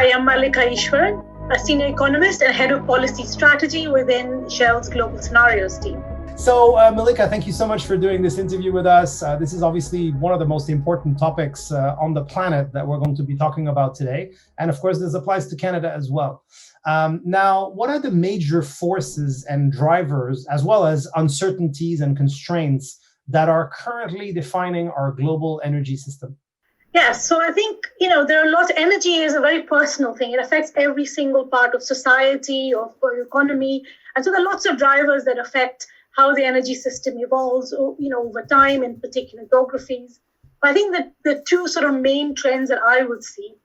Hi, I'm Mallika Ishwaran, a senior economist and head of policy strategy within Shell's Global Scenarios team. So, Mallika, thank you so much for doing this interview with us. This is obviously one of the most important topics on the planet that we're going to be talking about today. And of course, this applies to Canada as well. Now, what are the major forces and drivers, as well as uncertainties and constraints that are currently defining our global energy system? Yes, so I think, there are a lot. Energy is a very personal thing. It affects every single part of society, of our economy. And so there are lots of drivers that affect how the energy system evolves, over time in particular geographies. But I think that the two sort of main trends that I would see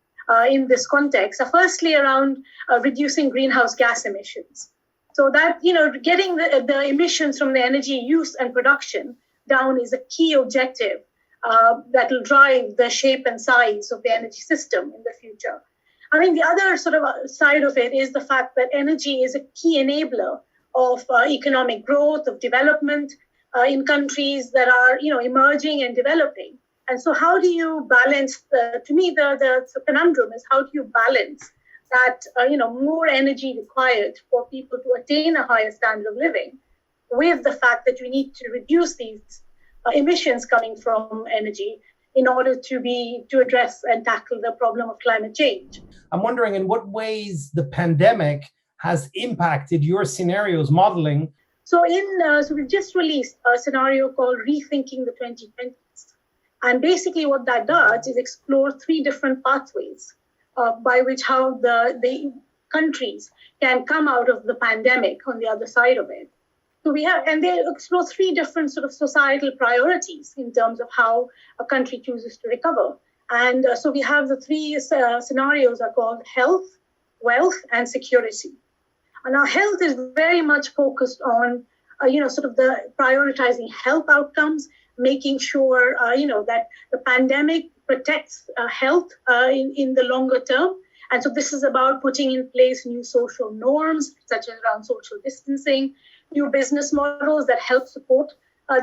in this context are firstly around reducing greenhouse gas emissions. So that, getting the emissions from the energy use and production down is a key objective that will drive the shape and size of the energy system in the future. I mean, the other sort of side of it is the fact that energy is a key enabler of economic growth, of development in countries that are, emerging and developing. And so how do you balance, to me, the conundrum is how do you balance that, more energy required for people to attain a higher standard of living with the fact that we need to reduce these emissions coming from energy in order to address and tackle the problem of climate change. I'm wondering in what ways the pandemic has impacted your scenarios modeling. So we've just released a scenario called Rethinking the 2020s. And basically what that does is explore three different pathways by which how the countries can come out of the pandemic on the other side of it. So they explore three different sort of societal priorities in terms of how a country chooses to recover. And so we have the three scenarios are called health, wealth, and security. And our health is very much focused on, sort of the prioritizing health outcomes, making sure, that the pandemic protects health in the longer term. And so this is about putting in place new social norms, such as around social distancing, new business models that help support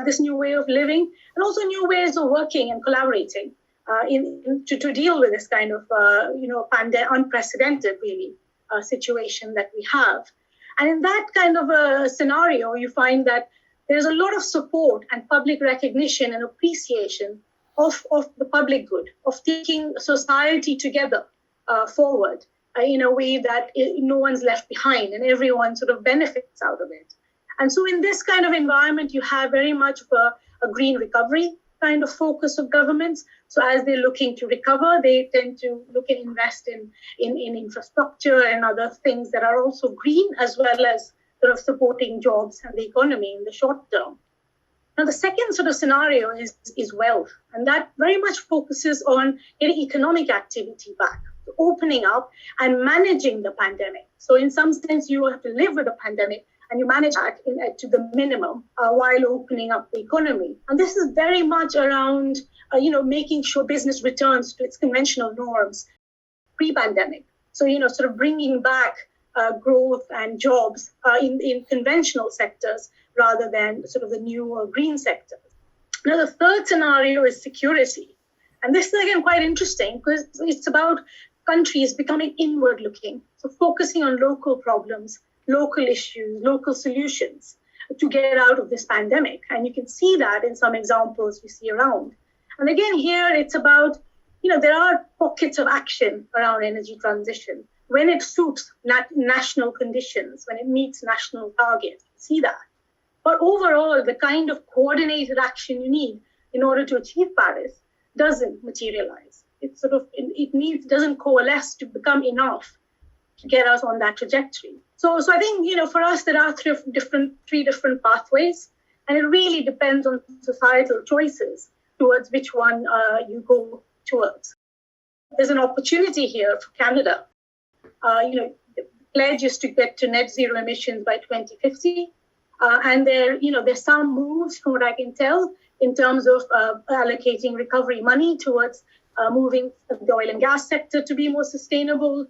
this new way of living, and also new ways of working and collaborating to deal with this kind of, unprecedented, really, situation that we have. And in that kind of a scenario, you find that there's a lot of support and public recognition and appreciation of the public good, of taking society together forward in a way that no one's left behind and everyone sort of benefits out of it. And so in this kind of environment, you have very much of a green recovery kind of focus of governments. So as they're looking to recover, they tend to look and invest in infrastructure and other things that are also green, as well as sort of supporting jobs and the economy in the short term. Now, the second sort of scenario is wealth, and that very much focuses on getting economic activity back, opening up and managing the pandemic. So in some sense, you have to live with the pandemic, and you manage that to the minimum while opening up the economy. And this is very much around, making sure business returns to its conventional norms pre-pandemic. So, sort of bringing back growth and jobs in conventional sectors rather than sort of the new green sectors. Now, the third scenario is security. And this is, again, quite interesting because it's about countries becoming inward looking. So focusing on local problems, local issues, local solutions to get out of this pandemic. And you can see that in some examples we see around. And again, here it's about, there are pockets of action around energy transition when it suits national conditions, when it meets national targets. You see that. But overall, the kind of coordinated action you need in order to achieve Paris doesn't materialize. Doesn't coalesce to become enough to get us on that trajectory. So I think, for us, there are three different pathways, and it really depends on societal choices towards which one you go towards. There's an opportunity here for Canada. The pledge is to get to net zero emissions by 2050. And there's some moves, from what I can tell, in terms of allocating recovery money towards moving the oil and gas sector to be more sustainable,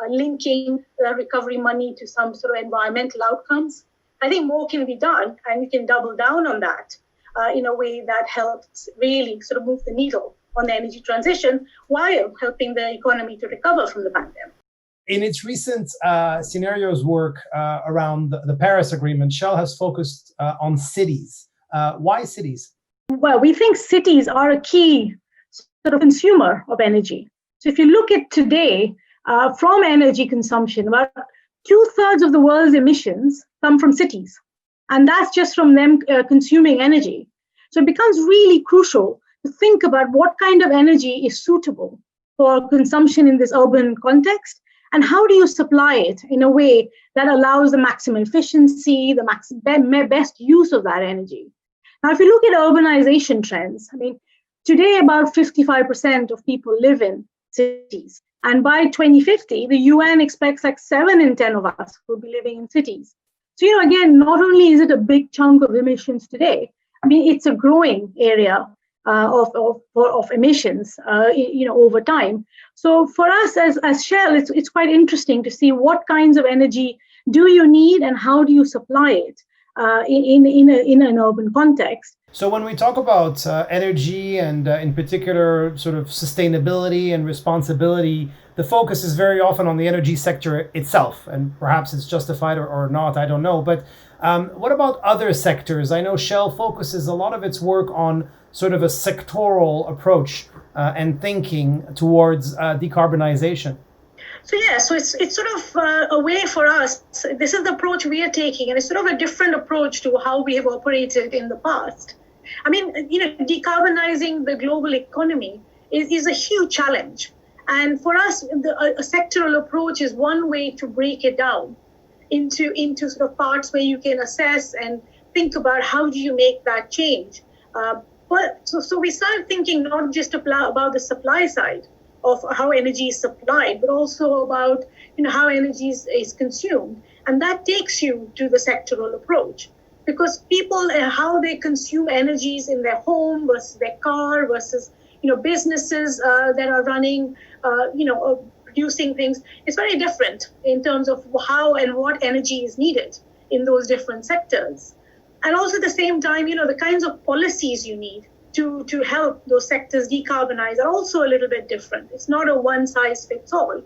linking recovery money to some sort of environmental outcomes. I think more can be done, and we can double down on that in a way that helps really sort of move the needle on the energy transition while helping the economy to recover from the pandemic. In its recent scenarios work around the Paris Agreement, Shell has focused on cities. Why cities? Well, we think cities are a key sort of consumer of energy. So if you look at today, from energy consumption, about 2/3 of the world's emissions come from cities. And that's just from them consuming energy. So it becomes really crucial to think about what kind of energy is suitable for consumption in this urban context, and how do you supply it in a way that allows the maximum efficiency, the best use of that energy. Now, if you look at urbanization trends, I mean, today about 55% of people live in cities. And by 2050, the UN expects like 7 in 10 of us will be living in cities. So, again, not only is it a big chunk of emissions today, I mean, it's a growing area of emissions, over time. So for us as Shell, it's quite interesting to see what kinds of energy do you need and how do you supply it in an urban context. So when we talk about energy and in particular sort of sustainability and responsibility, the focus is very often on the energy sector itself, and perhaps it's justified or not, I don't know. But what about other sectors? I know Shell focuses a lot of its work on sort of a sectoral approach and thinking towards decarbonization. So it's sort of a way for us. This is the approach we are taking, and it's sort of a different approach to how we have operated in the past. I mean, decarbonizing the global economy is a huge challenge. And for us, a sectoral approach is one way to break it down into sort of parts where you can assess and think about how do you make that change. So we started thinking not just about the supply side of how energy is supplied, but also about how energy is consumed. And that takes you to the sectoral approach. Because people, how they consume energies in their home versus their car versus businesses that are running, producing things, it's very different in terms of how and what energy is needed in those different sectors. And also at the same time, the kinds of policies you need to help those sectors decarbonize are also a little bit different. It's not a one size fits all.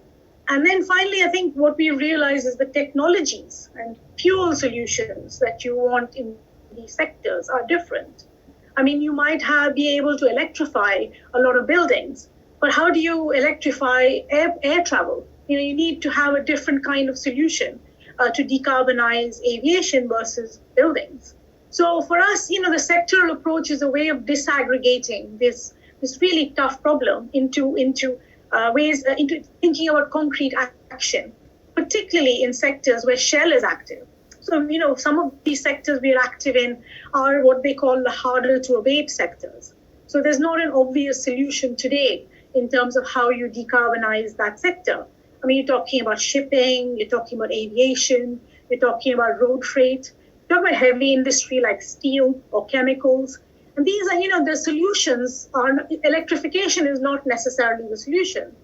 And then finally, I think what we realize is the technologies and fuel solutions that you want in these sectors are different. I mean, you might be able to electrify a lot of buildings, but how do you electrify air travel? You need to have a different kind of solution to decarbonize aviation versus buildings. So for us, the sectoral approach is a way of disaggregating this really tough problem into ways into thinking about concrete action, particularly in sectors where Shell is active. So, some of these sectors we are active in are what they call the harder to abate sectors. So there's not an obvious solution today in terms of how you decarbonize that sector. I mean, you're talking about shipping, you're talking about aviation, you're talking about road freight, you're talking about heavy industry like steel or chemicals. And these are, the solutions electrification is not necessarily the solution.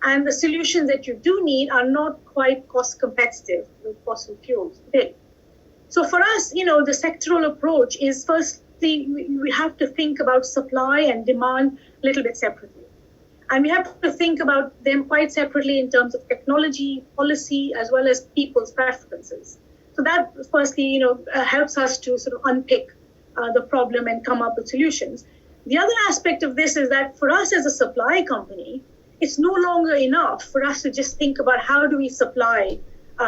And the solutions that you do need are not quite cost competitive with fossil fuels today. So for us, the sectoral approach is firstly, we have to think about supply and demand a little bit separately. And we have to think about them quite separately in terms of technology, policy, as well as people's preferences. So that firstly, helps us to sort of unpick the problem and come up with solutions. The other aspect of this is that for us as a supply company, it's no longer enough for us to just think about how do we supply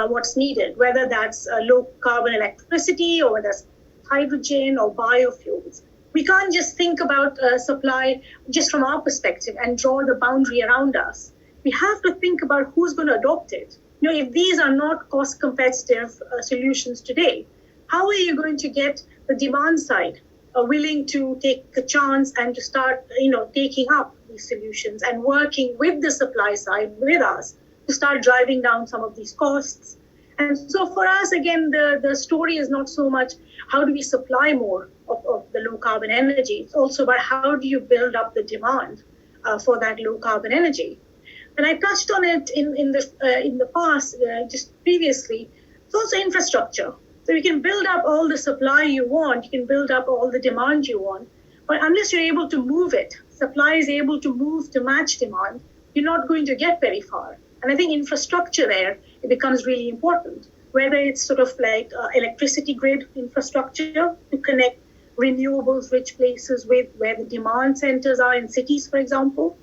what's needed, whether that's low carbon electricity or whether that's hydrogen or biofuels. We can't just think about supply just from our perspective and draw the boundary around us. We have to think about who's going to adopt it. If these are not cost competitive solutions today, how are you going to get the demand side willing to take a chance and to start, taking up these solutions and working with the supply side with us to start driving down some of these costs? And so for us, again, the story is not so much how do we supply more of the low carbon energy. It's also about how do you build up the demand for that low carbon energy. And I touched on it in the past, just previously. It's also infrastructure. So you can build up all the supply you want, you can build up all the demand you want, but unless you're able to move it, supply is able to move to match demand, you're not going to get very far. And I think infrastructure there, it becomes really important, whether it's sort of like electricity grid infrastructure to connect renewables rich places with where the demand centers are in cities, for example,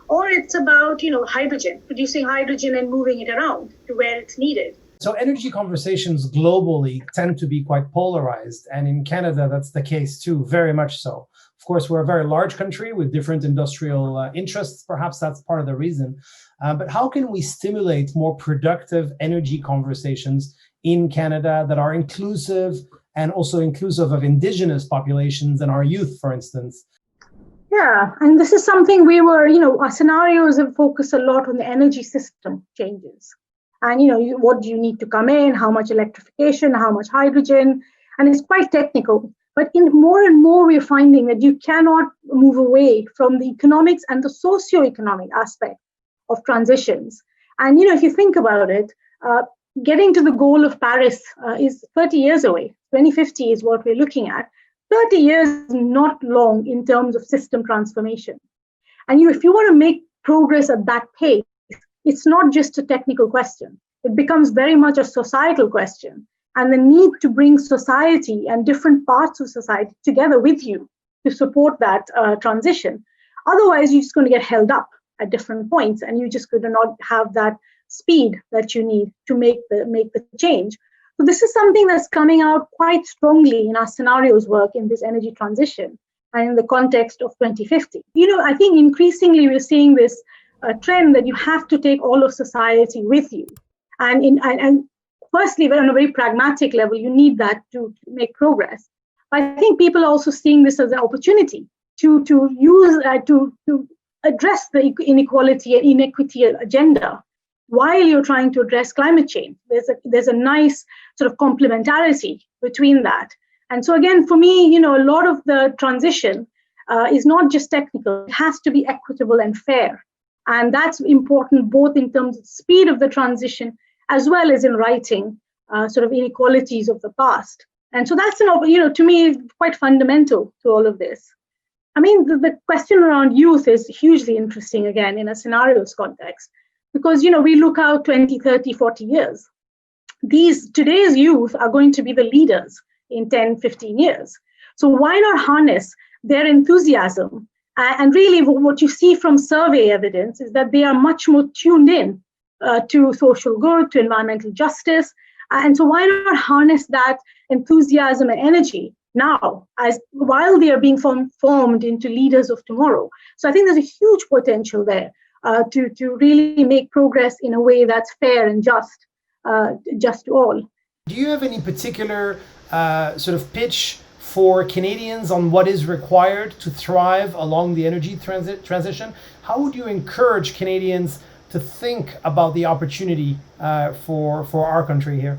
or it's about, hydrogen, producing hydrogen and moving it around to where it's needed. So energy conversations globally tend to be quite polarized. And in Canada, that's the case too, very much so. Of course, we're a very large country with different industrial interests. Perhaps that's part of the reason. But how can we stimulate more productive energy conversations in Canada that are inclusive and also inclusive of Indigenous populations and our youth, for instance? Yeah, and this is something our scenarios have focused a lot on the energy system changes. And, what do you need to come in, how much electrification, how much hydrogen, and it's quite technical. But in more and more, we're finding that you cannot move away from the economics and the socio-economic aspect of transitions. And, if you think about it, getting to the goal of Paris is 30 years away. 2050 is what we're looking at. 30 years is not long in terms of system transformation. And if you want to make progress at that pace, it's not just a technical question. It becomes very much a societal question, and the need to bring society and different parts of society together with you to support that transition. Otherwise, you're just going to get held up at different points, and you're just going to not have that speed that you need to make the change. So this is something that's coming out quite strongly in our scenarios work in this energy transition and in the context of 2050. I think increasingly we're seeing this trend that you have to take all of society with you. And firstly, on a very pragmatic level, you need that to make progress. But I think people are also seeing this as an opportunity to use to address the inequality and inequity agenda while you're trying to address climate change. There's a nice sort of complementarity between that. And so again, for me, a lot of the transition is not just technical. It has to be equitable and fair. And that's important both in terms of speed of the transition as well as in righting sort of inequalities of the past. And so that's, to me, quite fundamental to all of this. I mean, the question around youth is hugely interesting, again, in a scenarios context, because, we look out 20, 30, 40 years. Today's youth are going to be the leaders in 10, 15 years. So why not harness their enthusiasm? And really, what you see from survey evidence is that they are much more tuned in to social good, to environmental justice. And so why not harness that enthusiasm and energy now, while they are being formed into leaders of tomorrow? So I think there's a huge potential there to really make progress in a way that's fair and just to all. Do you have any particular sort of pitch for Canadians on what is required to thrive along the energy transition? How would you encourage Canadians to think about the opportunity for our country here?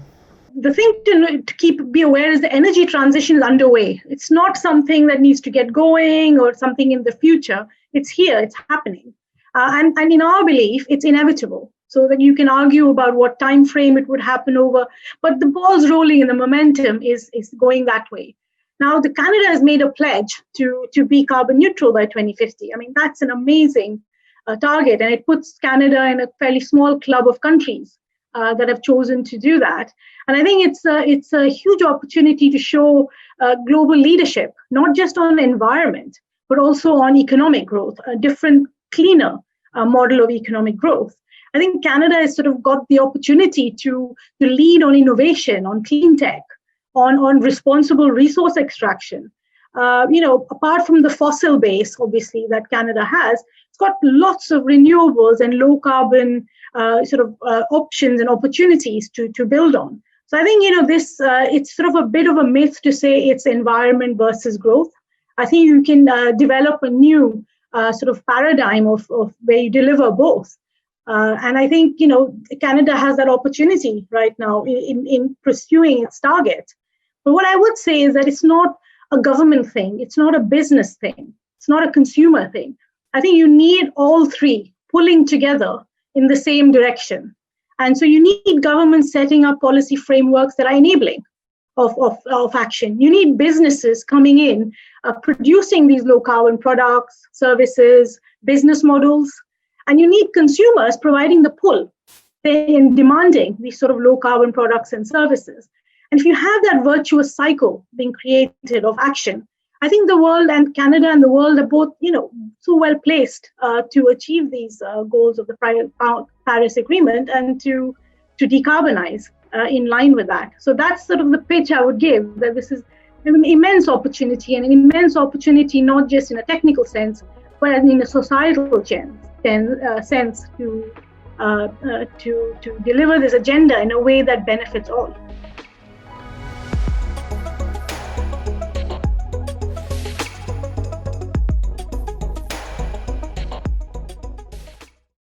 The thing to be aware is the energy transition is underway. It's not something that needs to get going or something in the future. It's here, it's happening. And in our belief, it's inevitable. So that you can argue about what time frame it would happen over, but the ball's rolling and the momentum is going that way. Now, Canada has made a pledge to be carbon neutral by 2050. I mean, that's an amazing target, and it puts Canada in a fairly small club of countries that have chosen to do that. And I think it's a huge opportunity to show global leadership, not just on environment, but also on economic growth, a different, cleaner model of economic growth. I think Canada has sort of got the opportunity to lead on innovation, on clean tech, on responsible resource extraction. Apart from the fossil base, obviously, that Canada has, it's got lots of renewables and low carbon options and opportunities to build on. So I think, it's sort of a bit of a myth to say it's environment versus growth. I think you can develop a new sort of paradigm of where you deliver both. And I think, Canada has that opportunity right now in pursuing its target. But what I would say is that it's not a government thing. It's not a business thing. It's not a consumer thing. I think you need all three pulling together in the same direction. And so you need governments setting up policy frameworks that are enabling of action. You need businesses coming in, producing these low carbon products, services, business models. And you need consumers providing the pull in demanding these sort of low carbon products and services. And if you have that virtuous cycle being created of action, I think the world and Canada and the world are both, so well placed to achieve these goals of the Paris Agreement and to decarbonize in line with that. So that's sort of the pitch I would give, that this is an immense opportunity, and an immense opportunity not just in a technical sense, but in a societal sense to deliver this agenda in a way that benefits all.